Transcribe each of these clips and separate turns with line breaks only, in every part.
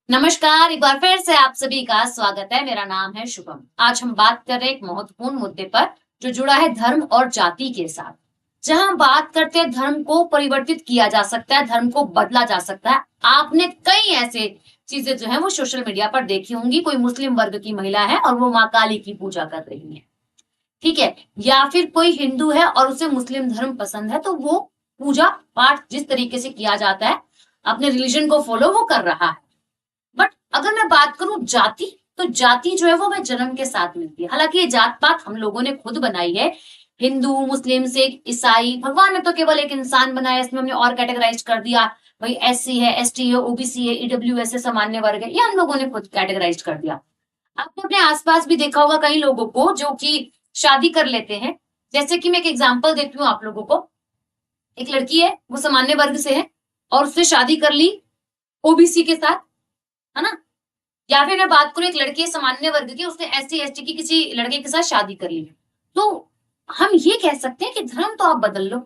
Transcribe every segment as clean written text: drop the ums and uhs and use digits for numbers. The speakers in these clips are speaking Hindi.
नमस्कार, एक बार फिर से आप सभी का स्वागत है। मेरा नाम है शुभम। आज हम बात कर रहे हैं एक महत्वपूर्ण मुद्दे पर जो जुड़ा है धर्म और जाति के साथ। जहां हम बात करते हैं धर्म को परिवर्तित किया जा सकता है, धर्म को बदला जा सकता है। आपने कई ऐसे चीजें जो है वो सोशल मीडिया पर देखी होंगी। कोई मुस्लिम वर्ग की महिला है और वो माँ काली की पूजा कर रही है, ठीक है, या फिर कोई हिंदू है और उसे मुस्लिम धर्म पसंद है तो वो पूजा पाठ जिस तरीके से किया जाता है अपने रिलीजन को फॉलो वो कर रहा है। बट अगर मैं बात करूं जाति, तो जाति जो है वो हमें जन्म के साथ मिलती है। हालांकि ये जात पात हम लोगों ने खुद बनाई है। हिंदू, मुस्लिम, सिख, ईसाई, भगवान ने तो केवल एक इंसान बनाया, इसमें हमने और कैटेगराइज कर दिया। भाई एससी है, एसटी है, ओबीसी है, ईडब्ल्यूएस है, सामान्य वर्ग है, ये हम लोगों ने खुद कैटेगराइज कर दिया। आपने अपने आसपास भी देखा होगा कई लोगों को जो कि शादी कर लेते हैं। जैसे कि मैं एक एग्जाम्पल देती हूँ आप लोगों को। एक लड़की है, वो सामान्य वर्ग से है और उसने शादी कर ली ओबीसी के साथ, है ना। या फिर मैं बात करूं एक लड़की है सामान्य वर्ग की, उसने एससी एसटी की किसी लड़के के साथ शादी कर ली, तो हम ये कह सकते हैं कि धर्म तो आप बदल लो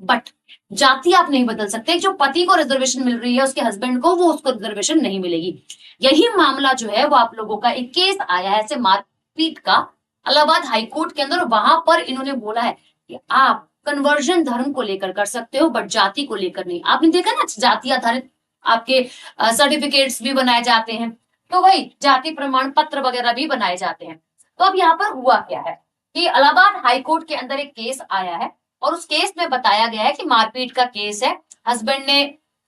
बट जाति आप नहीं बदल सकते। जो पति को रिजर्वेशन मिल रही है उसके हस्बैंड को, वो उसको रिजर्वेशन नहीं मिलेगी। यही मामला जो है वो आप लोगों का एक केस आया है ऐसे मारपीट का इलाहाबाद हाईकोर्ट के अंदर। वहां पर इन्होंने बोला है कि आप कन्वर्जन धर्म को लेकर कर सकते हो बट जाति को लेकर नहीं। आपने देखा ना, जाति आधारित आपके सर्टिफिकेट्स भी बनाए जाते हैं, तो वही जाति प्रमाण पत्र वगैरह भी बनाए जाते हैं। तो अब यहाँ पर हुआ क्या है कि इलाहाबाद हाईकोर्ट के अंदर एक केस आया है और उस केस में बताया गया है कि मारपीट का केस है। हस्बैंड ने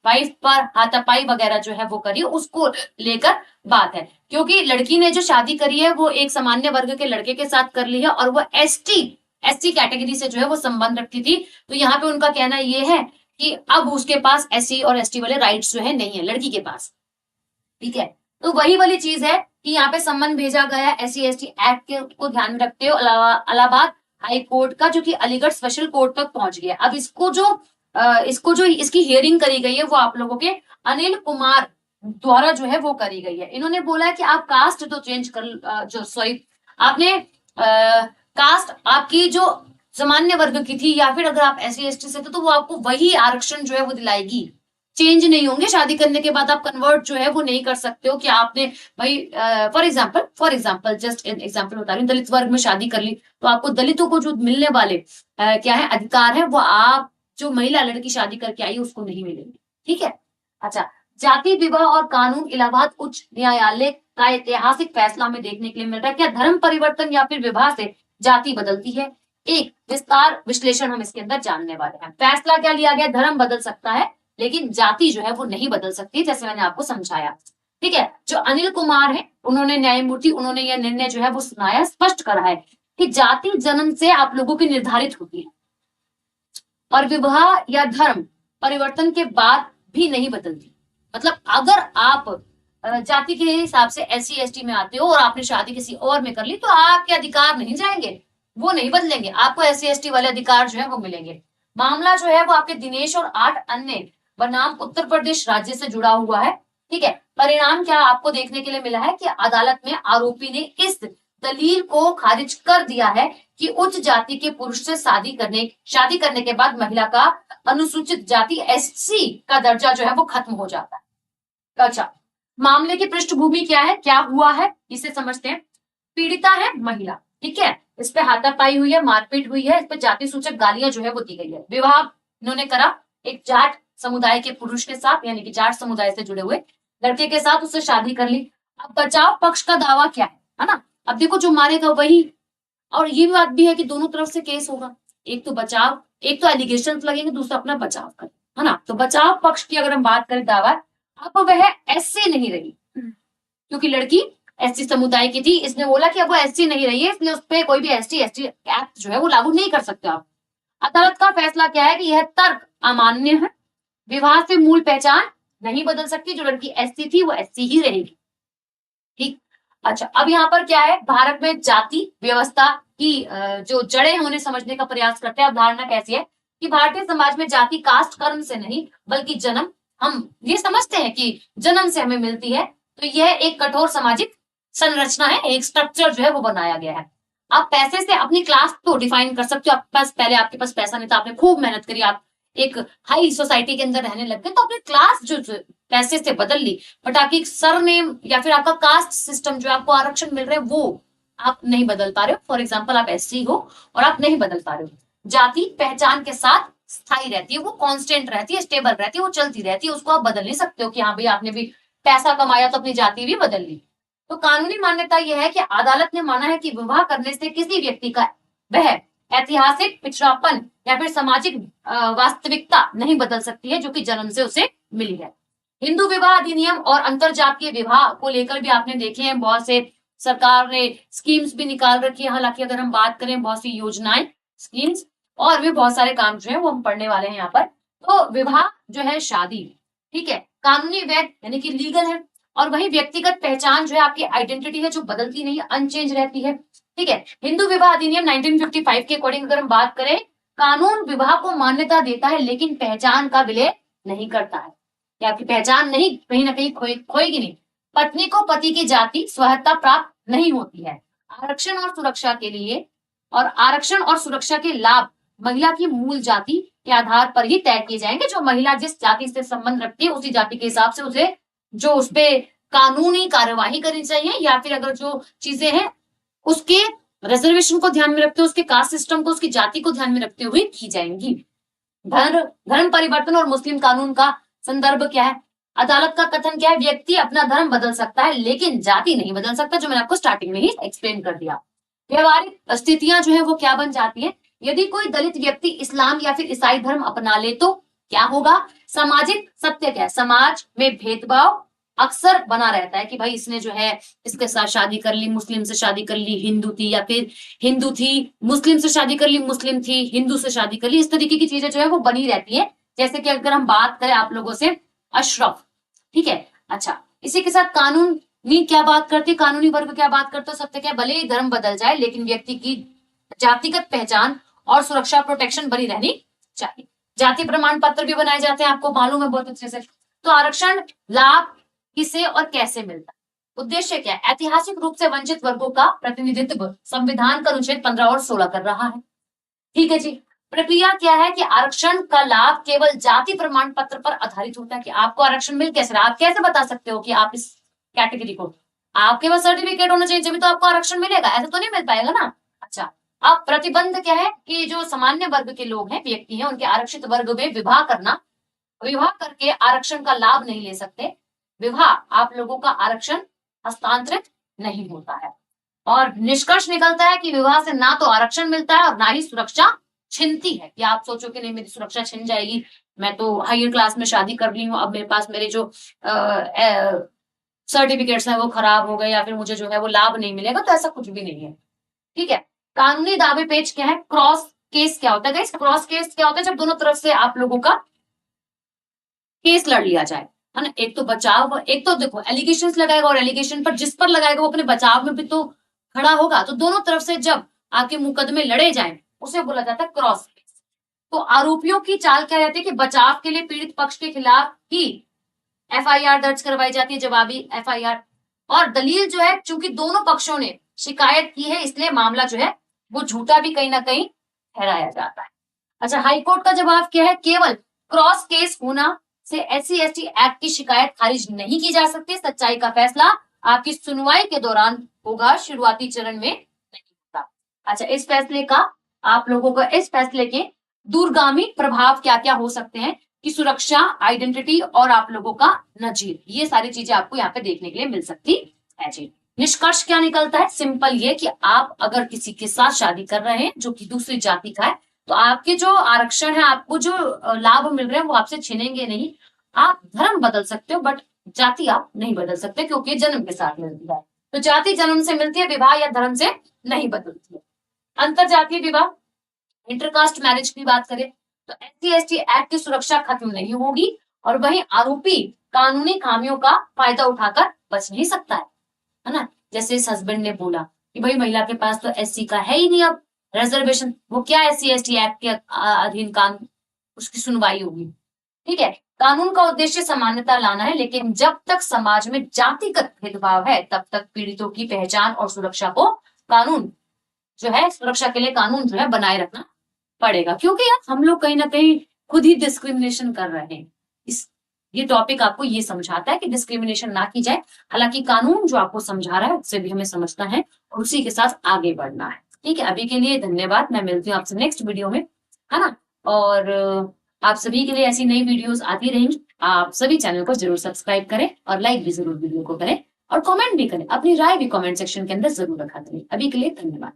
वाइफ पर हाथापाई वगैरह जो है वो करी, उसको लेकर बात है। क्योंकि लड़की ने जो शादी करी है वो एक सामान्य वर्ग के लड़के के साथ कर ली है और वो एससी कैटेगरी से जो है वो संबंध रखती थी। तो यहाँ पे उनका कहना ये है कि अब उसके पास एससी और एसटी वाले राइट्स जो है नहीं है लड़की के पास, ठीक है। तो वही वाली चीज है कि यहाँ पे सम्मन भेजा गया एससी एसटी एक्ट के को ध्यान में रखते हो इलाहाबाद हाई कोर्ट का, जो कि अलीगढ़ स्पेशल कोर्ट तक पहुंच गया। अब इसको जो इसकी हियरिंग करी गई है वो आप लोगों के अनिल कुमार द्वारा जो है वो करी गई है। इन्होंने बोला है कि आप कास्ट तो चेंज कर जो सॉरी आपने कास्ट आपकी जो सामान्य वर्ग की थी या फिर अगर आप एससी एसटी से थे तो वो आपको वही आरक्षण जो है वो दिलाएगी, चेंज नहीं होंगे। शादी करने के बाद आप कन्वर्ट जो है वो नहीं कर सकते हो कि आपने भाई फॉर एग्जाम्पल जस्ट एग्जाम्पल बता रही हूँ, दलित वर्ग में शादी कर ली तो आपको दलितों को जो मिलने वाले क्या है अधिकार है वो आप जो महिला लड़की शादी करके आई उसको नहीं मिलेंगे, ठीक है। अच्छा, जाति विवाह और कानून इलाहाबाद उच्च न्यायालय का ऐतिहासिक फैसला में देखने के लिए मिल रहा है। क्या धर्म परिवर्तन या फिर विवाह से जाति बदलती है? एक विस्तार विश्लेषण हम इसके अंदर जानने वाले हैं। फैसला क्या लिया गया? धर्म बदल सकता है लेकिन जाति जो है वो नहीं बदल सकती, जैसे मैंने आपको समझाया, ठीक है। जो अनिल कुमार है उन्होंने न्यायमूर्ति, उन्होंने यह निर्णय जो है वो सुनाया, स्पष्ट करा है कि जाति जन्म से आप लोगों की निर्धारित होती है और विवाह या धर्म परिवर्तन के बाद भी नहीं बदलती। मतलब अगर आप जाति के हिसाब से एससी एसटी में आते हो और आपने शादी किसी और में कर ली तो आपके अधिकार नहीं जाएंगे, वो नहीं बदलेंगे, आपको एससी एसटी वाले अधिकार जो है वो मिलेंगे। मामला जो है वो आपके दिनेश और 8 अन्य बनाम उत्तर प्रदेश राज्य से जुड़ा हुआ है, ठीक है। परिणाम क्या आपको देखने के लिए मिला है कि अदालत में आरोपी ने इस दलील को खारिज कर दिया है कि उच्च जाति के पुरुष से शादी करने के बाद महिला का अनुसूचित जाति एससी का दर्जा जो है वो खत्म हो जाता है। अच्छा, मामले की पृष्ठभूमि क्या है, क्या हुआ है इसे समझते हैं। पीड़िता है महिला, ठीक है, इस पे हाथापाई हुई है, मारपीट हुई है, इस पे जाति सूचक गालियां जो है वो दी गई है। विवाह इन्होंने करा एक जाट समुदाय के पुरुष के साथ, यानी कि जाट समुदाय से जुड़े हुए लड़के के साथ, उससे शादी कर ली। अब बचाव पक्ष का दावा क्या है ना। अब देखो जो मारेगा वही, और ये बात भी है कि दोनों तरफ से केस होगा, एक तो बचाव, एक तो एलिगेशन लगेंगे, दूसरा अपना बचाव करे, है ना। तो बचाव पक्ष की अगर हम बात करें दावा, अब वह एससी नहीं रही क्योंकि लड़की एससी समुदाय की थी। इसने बोला कि अब वो एससी नहीं रही है, इसलिए उस पर कोई भी एसटी एसटी एक्ट जो है वो लागू नहीं कर सकते आप। अदालत का फैसला क्या है कि यह तर्क अमान्य है, विवाह से मूल पहचान नहीं बदल सकती, जो लड़की एससी थी वो एससी ही रहेगी, ठीक। अच्छा, अब यहाँ पर क्या है, भारत में जाति व्यवस्था की जो जड़ें हैं उन्हें समझने का प्रयास करते हैं। अवधारणा कैसी है कि भारतीय समाज में जाति कास्ट कर्म से नहीं बल्कि जन्म, हम ये समझते हैं कि जन्म से हमें मिलती है। तो यह एक कठोर सामाजिक संरचना है, एक स्ट्रक्चर जो है वो बनाया गया है। आप पैसे से अपनी क्लास को डिफाइन कर सकते हो। आपके पास पहले आपके पास पैसा नहीं था, आपने खूब मेहनत करी, आप एक हाई सोसाइटी के अंदर रहने लग गए तो अपनी क्लास जो पैसे से बदल ली, बट आपकी सरनेम या फिर आपका कास्ट सिस्टम जो आपको आरक्षण मिल रहे हैं वो आप नहीं बदल पा रहे हो। फॉर एग्जाम्पल आप एससी हो और आप नहीं बदल पा रहे हो। जाति पहचान के साथ स्थायी रहती है, वो कांस्टेंट रहती है, स्टेबल रहती है, वो चलती रहती है, उसको आप बदल नहीं सकते हो कि हाँ भाई आपने भी पैसा कमाया तो अपनी जाति भी बदल ली। तो कानूनी मान्यता यह है कि अदालत ने माना है कि विवाह करने से किसी व्यक्ति का वह ऐतिहासिक पिछड़ापन या फिर सामाजिक वास्तविकता नहीं बदल सकती है जो कि जन्म से उसे मिली है। हिंदू विवाह अधिनियम और अंतरजातीय विवाह को लेकर भी आपने देखे हैं बहुत से सरकार ने स्कीम्स भी निकाल रखी है। हालांकि अगर हम बात करें बहुत सी योजनाएं, स्कीम्स और भी बहुत सारे काम जो है वो हम पढ़ने वाले हैं यहाँ पर। तो विवाह जो है शादी, ठीक है, कानूनी वैध यानी कि लीगल है, और वही व्यक्तिगत पहचान जो है आपकी आइडेंटिटी है जो बदलती नहीं है, अनचेंज रहती है। ठीक है, हिंदू विवाह अधिनियम 1955 के अकॉर्डिंग अगर हम बात करें, कानून विवाह को मान्यता देता है लेकिन पहचान का विलय नहीं करता है, कि आपकी पहचान नहीं कहीं ना कहीं खोएगी नहीं। पत्नी को पति की जाति स्वहत्ता प्राप्त नहीं होती है। आरक्षण और सुरक्षा के लिए और आरक्षण और सुरक्षा के लाभ महिला की मूल जाति के आधार पर ही तय किए जाएंगे। जो महिला जिस जाति से संबंध रखती है उसी जाति के हिसाब से उसे जो उसपे कानूनी कार्यवाही करनी चाहिए, या फिर अगर जो चीजें हैं उसके रिजर्वेशन को ध्यान में रखते हुए, उसके कास्ट सिस्टम को, उसकी जाति को ध्यान में रखते हुए की जाएंगी। धर्म परिवर्तन और मुस्लिम कानून का संदर्भ क्या है? अदालत का कथन क्या है? व्यक्ति अपना धर्म बदल सकता है लेकिन जाति नहीं बदल सकता, जो मैंने आपको स्टार्टिंग में ही एक्सप्लेन कर दिया। व्यवहारिक स्थितियां जो है वो क्या बन जाती है? यदि कोई दलित व्यक्ति इस्लाम या फिर ईसाई धर्म अपना ले तो क्या होगा? सामाजिक सत्य क्या है? समाज में भेदभाव अक्सर बना रहता है कि भाई इसने जो है इसके साथ शादी कर ली, मुस्लिम से शादी कर ली, हिंदू थी, या फिर हिंदू थी मुस्लिम से शादी कर ली, मुस्लिम थी हिंदू से शादी कर ली। इस तरीके की चीजें जो है वो बनी रहती है। जैसे कि अगर हम बात करें आप लोगों से अशरफ, ठीक है, अच्छा, इसी के साथ कानूनी क्या बात करते हैं? कानूनी वर्ग क्या बात करते हो? सत्य क्या? भले ही धर्म बदल जाए लेकिन व्यक्ति की जातिगत पहचान और सुरक्षा प्रोटेक्शन बनी रहनी चाहिए। जाति प्रमाण पत्र भी बनाए जाते हैं, आपको मालूम है बहुत अच्छे से। तो आरक्षण लाभ किसे और कैसे मिलता है? उद्देश्य क्या है? ऐतिहासिक रूप से वंचित वर्गों का प्रतिनिधित्व संविधान का अनुच्छेद 15 और 16 कर रहा है। ठीक है जी। प्रक्रिया क्या है कि आरक्षण का लाभ केवल जाति प्रमाण पत्र पर आधारित होता है। कि आपको आरक्षण मिल कैसे रहा? आप कैसे बता सकते हो कि आप इस कैटेगरी को? आपके पास सर्टिफिकेट होना चाहिए जब तो आपको आरक्षण मिलेगा, ऐसा तो नहीं मिल पाएगा ना। अच्छा, अब प्रतिबंध क्या है कि जो सामान्य वर्ग के लोग हैं, व्यक्ति हैं, उनके आरक्षित वर्ग में विवाह करके आरक्षण का लाभ नहीं ले सकते। विवाह आप लोगों का आरक्षण हस्तांतरित नहीं होता है। और निष्कर्ष निकलता है कि विवाह से ना तो आरक्षण मिलता है और ना ही सुरक्षा छिनती है। कि आप सोचो कि नहीं मेरी सुरक्षा छिन जाएगी, मैं तो हायर क्लास में शादी कर ली हूँ, अब मेरे पास मेरे जो सर्टिफिकेट्स हैं वो खराब हो गए या फिर मुझे जो है वो लाभ नहीं मिलेगा, तो ऐसा कुछ भी नहीं है। ठीक है, कानूनी दावे पेच क्या है? क्रॉस केस क्या होता है? क्रॉस केस क्या होता है? जब दोनों तरफ से आप लोगों का केस लड़ लिया जाए, है ना। एक तो बचाव, एक तो देखो एलिगेशन लगाएगा और एलिगेशन पर जिस पर लगाएगा वो अपने बचाव में भी तो खड़ा होगा। तो दोनों तरफ से जब आपके मुकदमे लड़े जाए उसे बोला जाता है क्रॉस केस। तो आरोपियों की चाल क्या रहती है कि बचाव के लिए पीड़ित पक्ष के खिलाफ ही एफआईआर दर्ज करवाई जाती है, जवाबी एफआईआर। और दलील जो है, चूंकि दोनों पक्षों ने शिकायत की है इसलिए मामला जो है वो झूठा भी कहीं ना कहीं ठहराया जाता है। अच्छा, हाईकोर्ट का जवाब क्या है? केवल क्रॉस केस होना से SC/ST एक्ट की शिकायत खारिज नहीं की जा सकती। सच्चाई का फैसला आपकी सुनवाई के दौरान होगा, शुरुआती चरण में नहीं होता। अच्छा, इस फैसले का आप लोगों को, इस फैसले के दूरगामी प्रभाव क्या क्या हो सकते हैं कि सुरक्षा, आइडेंटिटी और आप लोगों का नजीर, ये सारी चीजें आपको यहाँ पे देखने के लिए मिल सकती है जी। निष्कर्ष क्या निकलता है? सिंपल ये कि आप अगर किसी के साथ शादी कर रहे हैं जो कि दूसरी जाति का है, तो आपके जो आरक्षण है, आपको जो लाभ मिल रहे हैं वो आपसे छिनेंगे नहीं। आप धर्म बदल सकते हो बट जाति आप नहीं बदल सकते, क्योंकि जन्म के साथ मिलती है। तो जाति जन्म से मिलती है, विवाह या धर्म से नहीं बदलती है। अंतरजातीय विवाह, इंटरकास्ट मैरिज की बात करें तो SC/ST एक्ट की सुरक्षा खत्म नहीं होगी और वही आरोपी कानूनी खामियों का फायदा उठाकर बच नहीं सकता है ना। जैसे इस हस्बैंड ने बोला कि भाई महिला के पास तो SC का है ही नहीं अब रिजर्वेशन, वो क्या SC/ST एक्ट के अधीन कानून उसकी सुनवाई होगी। ठीक है, कानून का उद्देश्य समानता लाना है, लेकिन जब तक समाज में जातिगत भेदभाव है तब तक पीड़ितों की पहचान और सुरक्षा को कानून जो है, सुरक्षा के लिए कानून जो है बनाए रखना पड़ेगा। क्योंकि यार हम लोग कहीं ना कहीं खुद ही डिस्क्रिमिनेशन कर रहे हैं। ये टॉपिक आपको ये समझाता है कि डिस्क्रिमिनेशन ना की जाए। हालांकि कानून जो आपको समझा रहा है उससे भी हमें समझना है और उसी के साथ आगे बढ़ना है। ठीक है, अभी के लिए धन्यवाद। मैं मिलती हूँ आपसे नेक्स्ट वीडियो में, है ना। और आप सभी के लिए ऐसी नई वीडियोस आती रहेंगी। आप सभी चैनल को जरूर सब्सक्राइब करें और लाइक भी जरूर वीडियो को करें और कमेंट भी करें। अपनी राय भी कमेंट सेक्शन के अंदर जरूर रखा करें। अभी के लिए धन्यवाद।